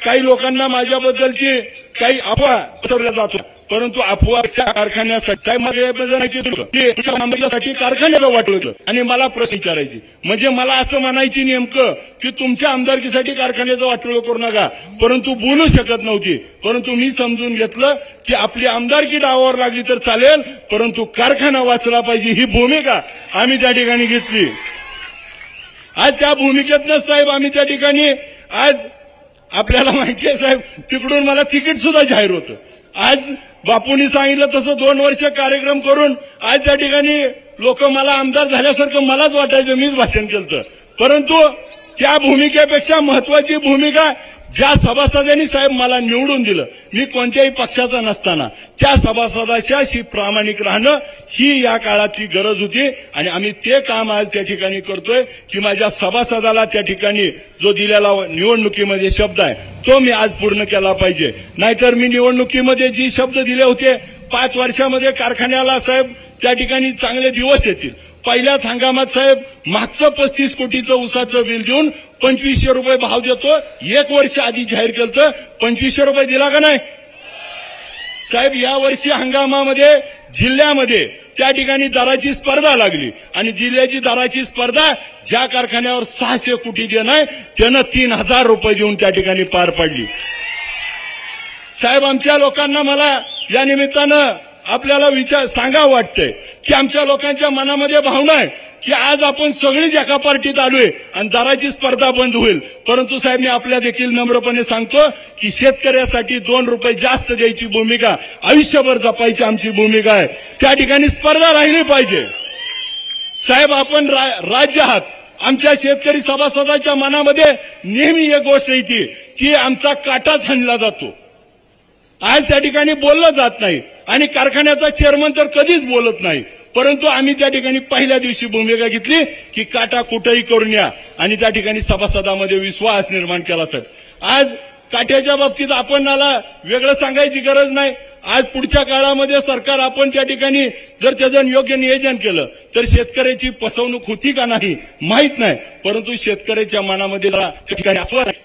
काही लोकांना माझ्याबद्दलची काही अफवा पसरवल्या जातो, परंतु अफवा कारखान्यासाठी कारखान्याला वाटलं आणि मला प्रश्न विचारायची, म्हणजे मला असं म्हणायची नेमकं की तुमच्या आमदारकीसाठी कारखान्याचं वाटोळं करू नका, परंतु बोलू शकत नव्हती. परंतु मी समजून घेतलं की आपली आमदारकी डावावर लागली तर चालेल, परंतु कारखाना वाचला पाहिजे ही भूमिका आम्ही त्या ठिकाणी घेतली. आज त्या भूमिकेतनं साहेब आम्ही त्या ठिकाणी आज आपल्याला माहिती आहे साहेब, तिकडून मला तिकीट सुद्धा जाहीर होतं. आज बापूंनी सांगितलं तसं 2 वर्ष कार्यक्रम करून आज त्या ठिकाणी लोक मला आमदार झाल्यासारखं मलाच वाटायचं, मीच भाषण केलं. परंतु त्या भूमिकेपेक्षा महत्वाची भूमिका ज्या सभासदांनी साहेब मला निवडून दिलं, मी कोणत्याही पक्षाचा नसताना त्या सभासदाशी प्रामाणिक राहणं ही या काळातली गरज होती आणि आम्ही ते काम आज त्या ठिकाणी करतोय की माझ्या सभासदाला त्या ठिकाणी जो दिलेला निवडणुकीमध्ये शब्द आहे तो मी आज पूर्ण केला पाहिजे. नाहीतर मी निवडणुकीमध्ये जी शब्द दिले होते 5 वर्षामध्ये कारखान्याला साहेब त्या ठिकाणी चांगले दिवस येतील. पहिल्याच हंगामात साहेब मागचं 35 कोटीचं ऊसाचं बिल देऊन 2500 रुपये भाव देतो, 1 वर्ष आधी जाहीर केलं, 2500 रुपये दिला का नाही साहेब? या वर्षी हंगामामध्ये जिल्ह्यामध्ये त्या ठिकाणी दराची स्पर्धा लागली आणि जिल्ह्याची दराची स्पर्धा ज्या कारखान्यावर 600 कोटी देणं त्यानं 3000 रुपये देऊन त्या ठिकाणी पार पाडली. साहेब आमच्या लोकांना मला या निमित्तानं आपल्याला विचार सांगा वाटतंय की आमच्या लोकांच्या मनामध्ये भावना आहे की आज आपण सगळीच एका पार्टीत आलोय आणि दराची स्पर्धा बंद होईल. परंतु साहेब मी आपल्या देखील नम्रपणे सांगतो की शेतकऱ्यासाठी 2 रुपये जास्त द्यायची भूमिका आयुष्यभर जपायची आमची भूमिका आहे. त्या ठिकाणी स्पर्धा राहिली पाहिजे. साहेब आपण राज्य आहात, आमच्या शेतकरी सभासदाच्या मनामध्ये नेहमी एक गोष्ट येते की आमचा काटाच हाणला जातो, आज त्या ठिकाणी बोललं जात नाही आणि कारखान्याचा चेअरमन तर कधीच बोलत नाही. परंतु आम्ही त्या ठिकाणी पहिल्या दिवशी भूमिका घेतली की काटा कुठेही करून या आणि त्या ठिकाणी सभासदामध्ये विश्वास निर्माण केला. साहेब आज काट्याच्या बाबतीत आपणाला वेगळं सांगायची गरज नाही. आज पुढच्या काळामध्ये सरकार आपण त्या ठिकाणी जर त्याचं योग्य नियोजन केलं तर शेतकऱ्याची फसवणूक होती का नाही माहित नाही, परंतु शेतकऱ्याच्या मनामध्ये त्या ठिकाणी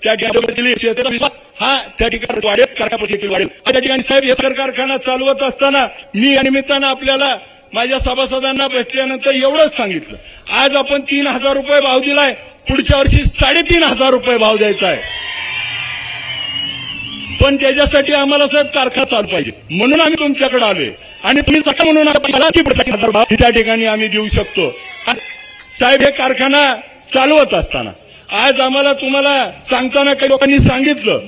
त्या ठिकाणी शेतकऱ्याचा विश्वास हा त्या ठिकाणी वाढेल, कारखाना वाढेल. त्या ठिकाणी साहेब हे कारखाना चालवत असताना मी या निमित्तानं आपल्याला माझ्या सभासदांना भेटल्यानंतर एवढंच सांगितलं, आज आपण 3000 रुपये भाव दिलाय, पुढच्या वर्षी 3500 रुपये भाव द्यायचा आहे. पण त्याच्यासाठी आम्हाला साहेब कारखाना चालू पाहिजे, म्हणून आम्ही तुमच्याकडे आलोय आणि तुम्ही सकाळ म्हणून त्या ठिकाणी आम्ही देऊ शकतो. साहेब हे कारखाना चालवत असताना आज आम्हाला तुम्हाला सांगताना काही लोकांनी सांगितलं